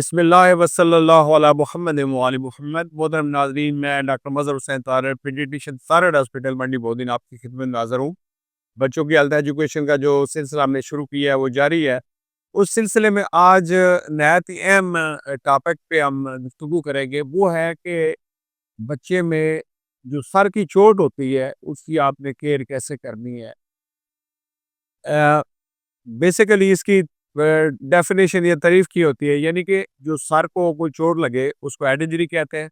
बिस्मिल्लाह वसल्लल्लाहु अला मुहम्मद व आलि मुहम्मद। मोहतरम नाज़रीन, मैं doctor Mazhar Hussain Tarar, paediatrician Tarar hospital Mandi Bahauddin आपकी खिदमत में हाज़िर हूँ। बच्चों की हेल्थ एजुकेशन का जो सिलसिला हमने शुरू किया है वो जारी है। उस सिलसिले में आज नहायत ही अहम टॉपिक पे हम गुफ्तगू करेंगे। वो है कि बच्चे में जो सर की चोट होती है उसकी आपने केयर कैसे करनी है। बेसिकली इसकी डेफिनेशन या तारीफ की होती है, यानी कि जो सर को कोई चोट लगे उसको हेड इंजरी कहते हैं।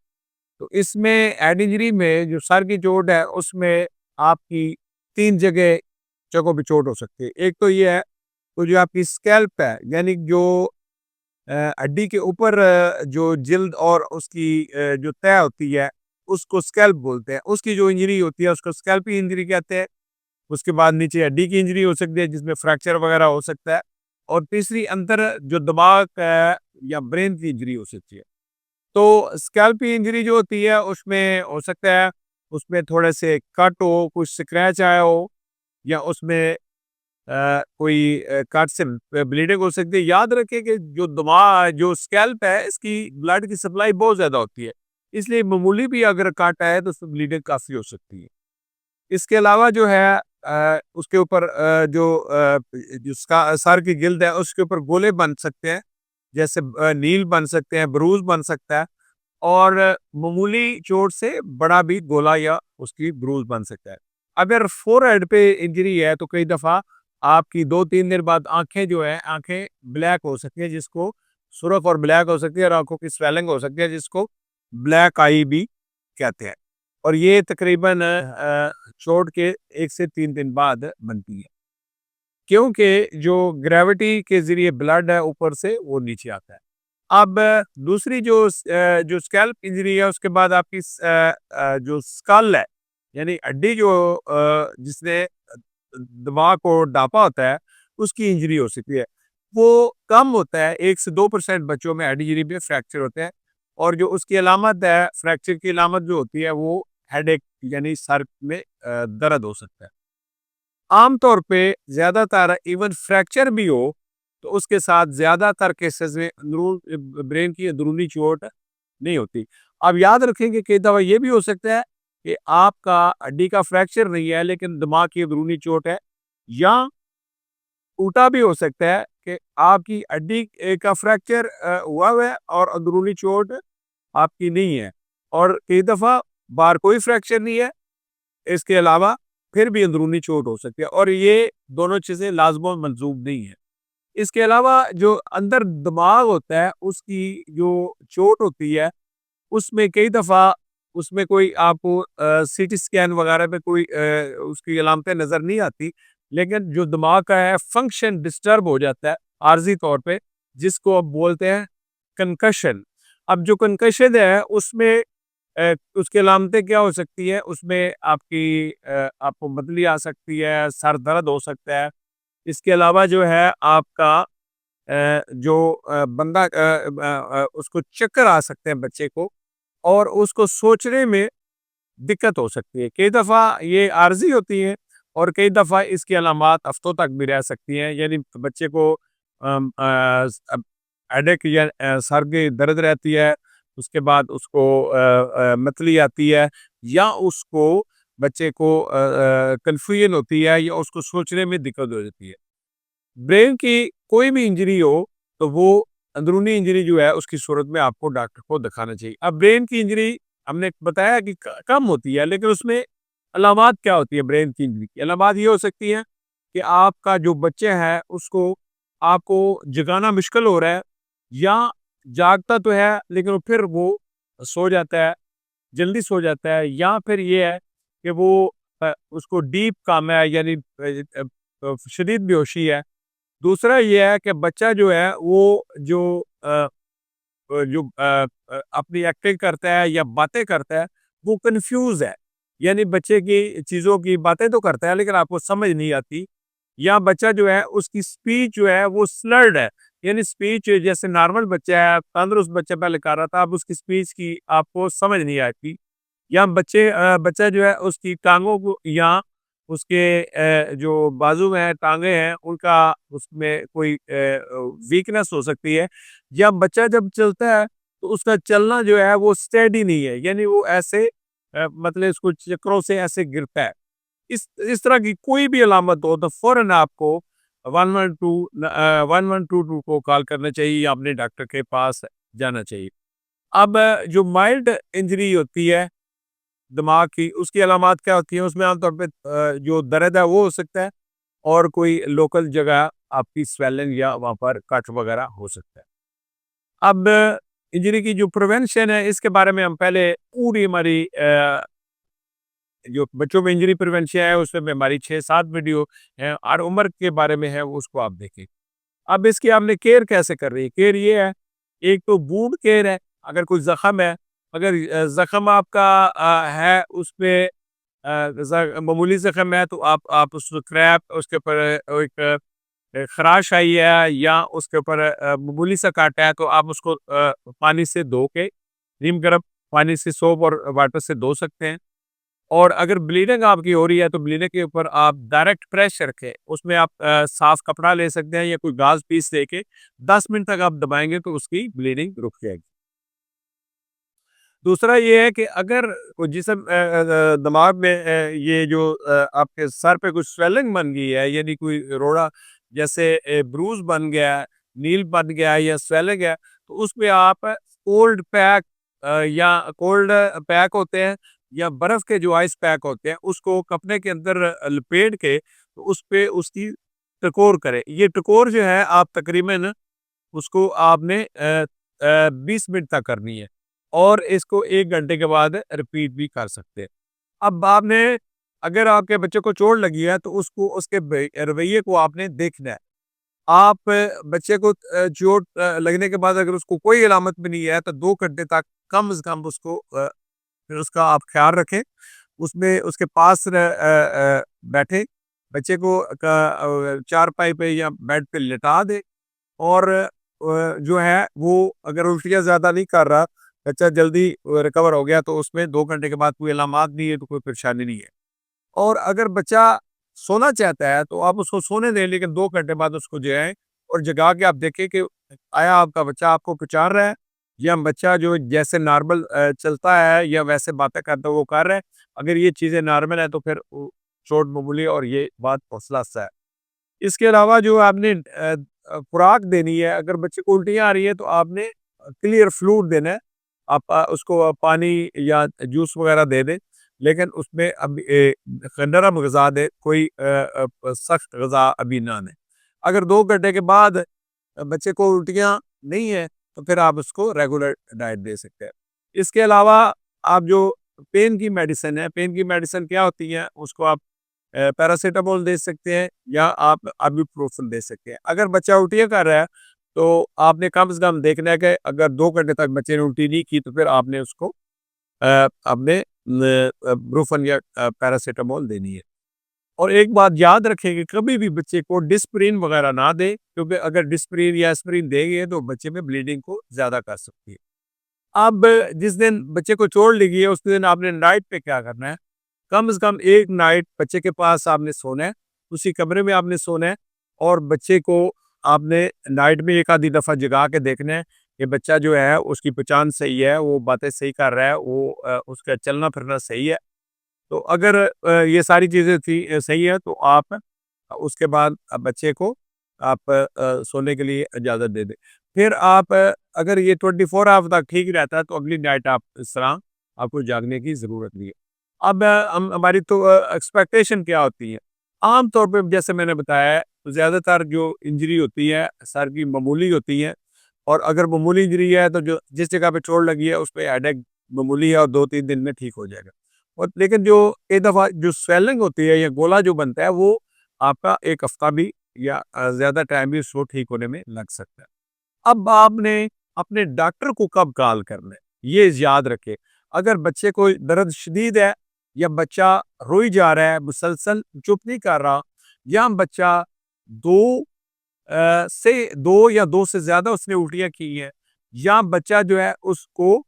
तो इसमें हेड इंजरी में जो सर की चोट है उसमें आपकी तीन जगहों पे चोट हो सकती है। एक तो ये है, तो जो आपकी स्कैल्प है, यानी जो हड्डी के ऊपर जो जिल्द और उसकी जो तह होती है उसको स्कैल्प बोलते हैं। उसकी जो इंजरी होती है उसको स्कैल्प इंजरी कहते हैं। उसके बाद नीचे हड्डी की इंजरी हो सकती है जिसमें फ्रैक्चर वगैरह हो सकता है। और तीसरी अंदर जो दिमाग या ब्रेन की इंजरी हो सकती है। तो स्कैल्प की इंजरी जो होती है उसमें हो सकता है उसमें थोड़े से कट हो, कुछ स्क्रैच आया हो, या उसमें कोई कट से ब्लीडिंग हो सकती है। याद रखें कि जो स्कैल्प है इसकी ब्लड की सप्लाई बहुत ज़्यादा होती है, इसलिए मामूली भी अगर कट आए तो उसमें ब्लीडिंग काफ़ी हो सकती है। इसके अलावा जो है उसके ऊपर जिसका सर की गिल्द है उसके ऊपर गोले बन सकते हैं, जैसे नील बन सकते हैं, ब्रूज बन सकता है। और मामूली चोट से बड़ा भी गोला या उसकी ब्रूज बन सकता है। अगर फोरहेड पे इंजरी है तो कई दफ़ा आपकी 2-3 दिन बाद आंखें जो है आंखें ब्लैक हो सकती है, जिसको सुर्ख और ब्लैक हो सकती है, और आंखों की स्वेलिंग हो सकती है जिसको ब्लैक आई भी कहते हैं। और ये तकरीबन चोट के 1 से 3 दिन बाद बनती है, क्योंकि जो ग्रेविटी के ज़रिए ब्लड है ऊपर से वो नीचे आता है। अब दूसरी जो स्कैल्प इंजरी है उसके बाद आपकी जो स्कल है, यानी हड्डी जो जिसने दिमाग को ढांपा होता है उसकी इंजरी हो सकती है। वो कम होता है, 1 से 2% बच्चों में हेड इंजरी में फ्रैक्चर होते हैं। और जो उसकी अलामत है, फ्रैक्चर की अलामत जो होती है वो हेडेक, यानी सर में दर्द हो सकता है। आम तौर पे ज़्यादातर इवन फ्रैक्चर भी हो तो उसके साथ ज़्यादातर केसेस में ब्रेन की अंदरूनी चोट नहीं होती। अब याद रखें कि कई दफ़ा ये भी हो सकता है कि आपका हड्डी का फ्रैक्चर नहीं है लेकिन दिमाग की अंदरूनी चोट है, या उल्टा भी हो सकता है कि आपकी हड्डी का फ्रैक्चर हुआ है और अंदरूनी चोट आपकी नहीं है। और कई दफ़ा बाहर कोई फ्रैक्चर नहीं है, इसके अलावा फिर भी अंदरूनी चोट हो सकती है, और ये दोनों चीज़ें लाज़िम और मंसूब नहीं है। इसके अलावा जो अंदर दिमाग होता है उसकी जो चोट होती है उसमें कई दफ़ा उसमें कोई आपको सीटी स्कैन वगैरह पे कोई उसकी अलामतें नज़र नहीं आती, लेकिन जो दिमाग का है फंक्शन डिस्टर्ब हो जाता है आर्जी तौर पे, जिसको अब बोलते हैं कंकशन। अब जो कंकशन है उसमें उसकी अलामतें क्या हो सकती है, उसमें आपको बदली आ सकती है, सर दर्द हो सकता है। इसके अलावा जो है आपका बंदा उसको चक्कर आ सकते हैं बच्चे को, और उसको सोचने में दिक्कत हो सकती है। कई दफ़ा ये आर्ज़ी होती है और कई दफ़ा इसकी अलामात हफ्तों तक भी रह सकती हैं, यानी बच्चे को हेडेक या सर की दर्द रहती है, उसके बाद उसको मतली आती है, या उसको बच्चे को कन्फ्यूजन होती है, या उसको सोचने में दिक्कत हो जाती है। ब्रेन की कोई भी इंजरी हो तो वो अंदरूनी इंजरी जो है उसकी सूरत में आपको डॉक्टर को दिखाना चाहिए। अब ब्रेन की इंजरी हमने बताया कि कम होती है, लेकिन उसमें अलामात क्या होती है ब्रेन की इंजरी की? अलामात ये हो सकती है कि आपका जो बच्चा है उसको आपको जगाना मुश्किल हो रहा है, या जागता तो है लेकिन फिर वो सो जाता है, जल्दी सो जाता है, या फिर ये है कि वो उसको डीप कामा है, यानी शदीद बेहोशी है। दूसरा ये है कि बच्चा जो है वो अपनी एक्टिंग करता है या बातें करता है, वो कन्फ्यूज़ है। यानी बच्चे की चीज़ों की बातें तो करता है लेकिन आपको समझ नहीं आती। या बच्चा जो है उसकी स्पीच जो है वो स्लर्ड है, यानी स्पीच जैसे नॉर्मल बच्चा है, तंदुरुस्त बच्चा पहले कर रहा था, अब उसकी स्पीच की आपको समझ नहीं आती। या बच्चा जो है उसकी टाँगों को या उसके जो बाजू में है, टाँगे हैं, उनका उसमें कोई वीकनेस हो सकती है, या बच्चा जब चलता है, तो उसका चलना जो है वो स्टेडी नहीं है, यानी वो ऐसे मतलब इसको चक्रों से ऐसे गिरता है। इस तरह की कोई भी अलामत हो तो फ़ौरन आपको 1122 को कॉल करना चाहिए या अपने डॉक्टर के पास जाना चाहिए। अब जो माइल्ड इंजरी होती है दिमाग की, उसकी अलामत क्या होती है? उसमें आमतौर पे जो दर्द है वो हो सकता है और कोई लोकल जगह आपकी स्वेलिंग या वहाँ पर कट वगैरह हो सकता है। अब इंजरी की जो प्रिवेंशन है इसके बारे में हम पहले पूरी हमारी जो बच्चों में इंजरी प्रिवेंशन है उसमें हमारी 6-7 वीडियो है, हर उम्र के बारे में है, उसको आप देखें। अब इसकी आपने केयर कैसे कर रही है? केयर ये है, एक तो वुंड केयर है, अगर कोई ज़ख्म है, अगर ज़ख्म आपका है उसपे मामूली ज़ख्म है तो आप उस क्रैप उसके ऊपर एक खराश आई है या उसके ऊपर मामूली सा काटा है तो आप उसको पानी से धो के नीम गर्म पानी से सोप और वाटर से धो सकते हैं। और अगर ब्लीडिंग आपकी हो रही है तो ब्लीडिंग के ऊपर आप डायरेक्ट प्रेशर रखें, उसमें आप साफ कपड़ा ले सकते हैं या कोई गाज पीस लेके 10 मिनट तक आप दबाएंगे तो उसकी ब्लीडिंग रुक जाएगी। दूसरा ये है कि अगर कोई जिस्म दिमाग में ये जो आपके सर पे कुछ स्वेलिंग बन गई है, यानी कोई रोड़ा जैसे ब्रूज बन गया है, नील बन गया है या स्वेलिंग है, तो उसमें आप कोल्ड पैक या कोल्ड पैक होते हैं या बर्फ के जो आइस पैक होते हैं, उसको कपड़े के अंदर लपेट के तो उस पे उसकी टकोर करें। ये टकोर जो है आप तकरीबन उसको आपने 20 मिनट तक करनी है और इसको 1 घंटे के बाद रिपीट भी कर सकते हैं। अब आपने अगर आपके बच्चे को चोट लगी है तो उसको उसके रवैये को आपने देखना है। आप बच्चे को चोट लगने के बाद अगर उसको कोई अलामत भी नहीं है तो 2 घंटे तक कम से कम उसको फिर उसका आप ख्याल रखें। उसमें उसके पास बैठे बच्चे को चारपाई पे या बेड पे लिटा दें और जो है वो अगर उल्टियाँ ज़्यादा नहीं कर रहा, बच्चा जल्दी रिकवर हो गया तो उसमें 2 घंटे के बाद कोई अलामत नहीं है तो कोई परेशानी नहीं है। और अगर बच्चा सोना चाहता है तो आप उसको सोने दें लेकिन 2 घंटे बाद उसको जगाएँ और जगा के आप देखें कि आया आपका बच्चा आपको पहचान रहा है या बच्चा जो जैसे नॉर्मल चलता है या वैसे बातें करता है वो कर रहा है। अगर ये चीज़ें नॉर्मल है तो फिर चोट मामूली और ये बात हौसला-अफ़ज़ा है। इसके अलावा जो आपने खुराक देनी है, अगर बच्चे को उल्टियाँ आ रही है तो आपने क्लियर फ्लूइड देना है। आप उसको पानी या जूस वगैरह दे दें, लेकिन उसमें अब नरम ग़िज़ा दें, कोई सख्त ग़िज़ा अभी ना दें। अगर 2 घंटे के बाद बच्चे को उल्टियाँ नहीं है, तो फिर आप उसको रेगुलर डाइट दे सकते हैं। इसके अलावा आप जो पेन की मेडिसिन है, पेन की मेडिसिन क्या होती है, उसको आप पैरासिटामोल दे सकते हैं या आप इबुप्रोफेन दे सकते हैं। अगर बच्चा उल्टियाँ कर रहा है, तो आपने कम से कम देखना है कि अगर 2 घंटे तक बच्चे ने उल्टी नहीं की, तो फिर आपने उसको आपने ब्रूफन या पैरासिटामोल देनी है। और एक बात याद रखें कि कभी भी बच्चे को डिस्प्रिन वगैरह ना दें, क्योंकि अगर डिस्प्रिन या एस्पिरिन देंगे, तो बच्चे में ब्लीडिंग को ज़्यादा कर सकती है। अब जिस दिन बच्चे को चोट लगी है, उस दिन आपने नाइट पे क्या करना है, कम से कम 1 नाइट बच्चे के पास आपने सोना है, उसी कमरे में आपने सोना है और बच्चे को आपने नाइट में 1 आधी दफ़ा जगा के देखना है कि बच्चा जो है उसकी पहचान सही है, वो बातें सही कर रहा है, वो उसका चलना-फिरना सही है। तो अगर ये सारी चीज़ें सही है तो आप उसके बाद बच्चे को आप सोने के लिए इजाज़त दे दें। फिर आप अगर ये 24 आवर तक ठीक रहता है तो अगली नाइट आप इस तरह आपको जागने की ज़रूरत नहीं है। अब हम हमारी तो एक्सपेक्टेशन क्या होती है? आम तौर पे जैसे मैंने बताया है, ज़्यादातर जो इंजरी होती है, सर की मामूली होती है और अगर मामूली इंजरी है तो जो जिस जगह पे चोट लगी है, उसपे हेडेक मामूली है और 2-3 दिन में ठीक हो जाएगा। और लेकिन जो कई दफ़ा जो स्वेलिंग होती है या गोला जो बनता है, वो आपका 1 हफ्ता भी या ज़्यादा टाइम भी उसको ठीक होने में लग सकता है। अब आपने अपने डॉक्टर को कब कॉल करना है, ये याद रखें। अगर बच्चे को दर्द शदीद है या बच्चा रोई जा रहा है, मुसलसल चुप नहीं कर रहा या बच्चा 2 या 2 से ज़्यादा उसने उल्टियाँ की हैं या बच्चा जो है उसको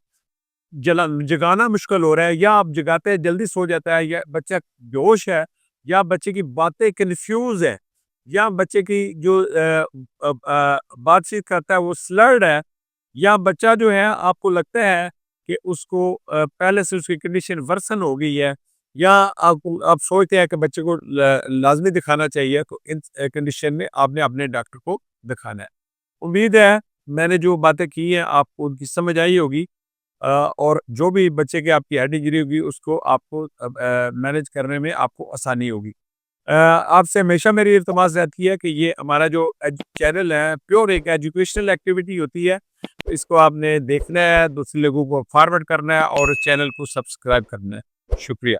जगाना मुश्किल हो रहा है या आप जगाते हैं जल्दी सो जाता है या बच्चा बेहोश है, या बच्चे की बातें कन्फ्यूज है, या बच्चे की जो बातचीत करता है वो स्लर्ड है, या बच्चा जो है आपको लगता है कि उसको पहले से उसकी कंडीशन वर्सन हो गई है, या आप सोचते हैं कि बच्चे को लाजमी दिखाना चाहिए, तो इन कंडीशन में आपने अपने डॉक्टर को दिखाना है। उम्मीद है मैंने जो बातें की हैं आपको उनकी समझ आई होगी, और जो भी बच्चे की आपकी हेड इंजरी होगी उसको आपको मैनेज करने में आपको आसानी होगी। आपसे हमेशा मेरी इल्तमास रहती है कि ये हमारा जो चैनल है प्योर एक एजुकेशनल एक्टिविटी होती है, तो इसको आपने देखना है, दूसरे लोगों को फॉरवर्ड करना है और इस चैनल को सब्सक्राइब करना है। शुक्रिया।